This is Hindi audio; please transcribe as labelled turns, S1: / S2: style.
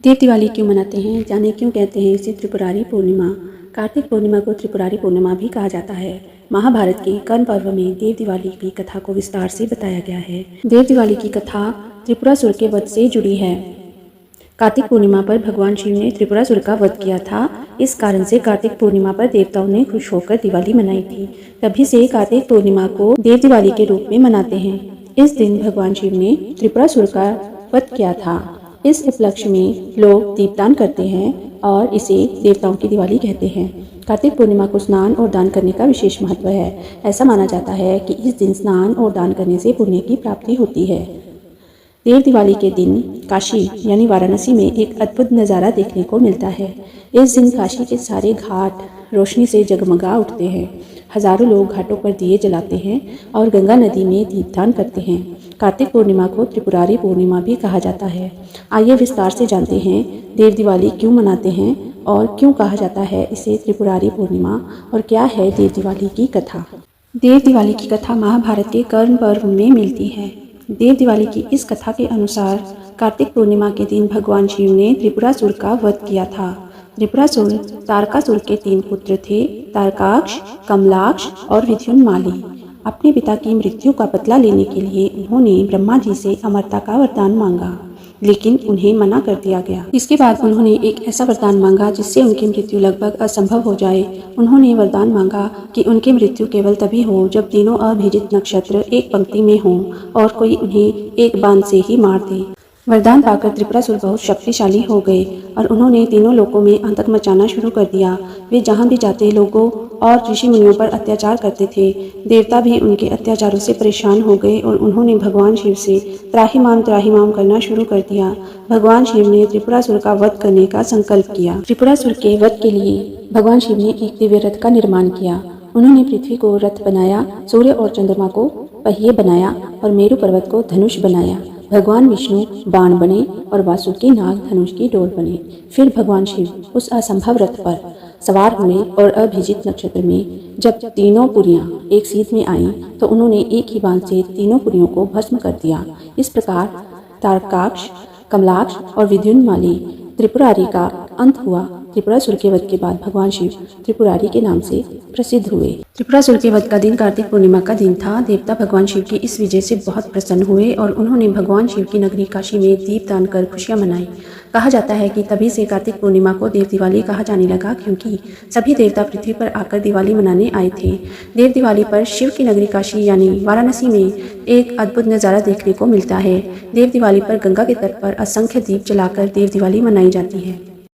S1: देव दिवाली क्यों मनाते हैं, जाने क्यों कहते हैं इसे त्रिपुरारी पूर्णिमा। कार्तिक पूर्णिमा को त्रिपुरारी पूर्णिमा भी कहा जाता है। महाभारत के कर्ण पर्व में देव दिवाली की कथा को विस्तार से बताया गया है। देव दिवाली की कथा त्रिपुरासुर के वध से जुड़ी है। कार्तिक पूर्णिमा पर भगवान शिव ने त्रिपुरासुर का वध किया था। इस कारण से कार्तिक पूर्णिमा पर देवताओं ने खुश होकर दिवाली मनाई थी। तभी से कार्तिक पूर्णिमा को देव दिवाली के रूप में मनाते हैं। इस दिन भगवान शिव ने त्रिपुरासुर का वध किया था। इस उपलक्ष्य में लोग दीपदान करते हैं और इसे देवताओं की दिवाली कहते हैं। कार्तिक पूर्णिमा को स्नान और दान करने का विशेष महत्व है। ऐसा माना जाता है कि इस दिन स्नान और दान करने से पुण्य की प्राप्ति होती है। देव दिवाली के दिन काशी यानी वाराणसी में एक अद्भुत नज़ारा देखने को मिलता है। इस दिन काशी के सारे घाट रोशनी से जगमगा उठते हैं। हजारों लोग घाटों पर दिए जलाते हैं और गंगा नदी में दीपदान करते हैं। कार्तिक पूर्णिमा को त्रिपुरारी पूर्णिमा भी कहा जाता है। आइए विस्तार से जानते हैं देव दिवाली क्यों मनाते हैं और क्यों कहा जाता है इसे त्रिपुरारी पूर्णिमा, और क्या है देव दिवाली की कथा। देव दिवाली की कथा महाभारत के कर्ण पर्व में मिलती है। देव दिवाली की इस कथा के अनुसार कार्तिक पूर्णिमा के दिन भगवान शिव ने त्रिपुरासुर का वध किया था। त्रिपुरासुर तारकासुर के 3 पुत्र थे, तारकाक्ष, कमलाक्ष और विद्युन्माली। अपने पिता की मृत्यु का बदला लेने के लिए उन्होंने ब्रह्मा जी से अमरता का वरदान मांगा, लेकिन उन्हें मना कर दिया गया। इसके बाद उन्होंने एक ऐसा वरदान मांगा जिससे उनकी मृत्यु लगभग असंभव हो जाए। उन्होंने वरदान मांगा कि उनकी मृत्यु केवल तभी हो जब तीनों अभिजित नक्षत्र एक पंक्ति में हों और कोई उन्हें एक बाण से ही मार दे। वरदान पाकर त्रिपुरासुर बहुत शक्तिशाली हो गए और उन्होंने तीनों लोकों में आतंक मचाना शुरू कर दिया। वे जहाँ भी जाते लोगों और ऋषि मुनियों पर अत्याचार करते थे। देवता भी उनके अत्याचारों से परेशान हो गए और उन्होंने भगवान शिव से त्राहिमाम करना शुरू कर दिया। भगवान शिव ने त्रिपुरासुर का वध करने का संकल्प किया। त्रिपुरासुर के वध के लिए भगवान शिव ने एक दिव्य रथ का निर्माण किया। उन्होंने पृथ्वी को रथ बनाया, सूर्य और चंद्रमा को पहिए बनाया और मेरु पर्वत को धनुष बनाया। भगवान विष्णु बाण बने और वासुकी नाग धनुष की डोर बने। फिर भगवान शिव उस असंभव रथ पर सवार हुए और अभिजित नक्षत्र में जब तीनों पुरियां एक सीध में आईं तो उन्होंने एक ही बाण से तीनों पुरियों को भस्म कर दिया। इस प्रकार तारकाक्ष, कमलाक्ष और विद्युन्माली त्रिपुरारी का अंत हुआ। त्रिपुरासुर के वध के बाद भगवान शिव त्रिपुरारी के नाम से प्रसिद्ध हुए। त्रिपुरासुर के वध का दिन कार्तिक पूर्णिमा का दिन था। देवता भगवान शिव की इस विजय से बहुत प्रसन्न हुए और उन्होंने भगवान शिव की नगरी काशी में दीपदान कर खुशियां मनाई। कहा जाता है कि तभी से कार्तिक पूर्णिमा को देव दिवाली कहा जाने लगा, क्योंकि सभी देवता पृथ्वी पर आकर दिवाली मनाने आए थे। देव दिवाली पर शिव की नगरी काशी यानी वाराणसी में एक अद्भुत नज़ारा देखने को मिलता है। देव दिवाली पर गंगा के तट पर असंख्य दीप जलाकर देव दिवाली मनाई जाती है।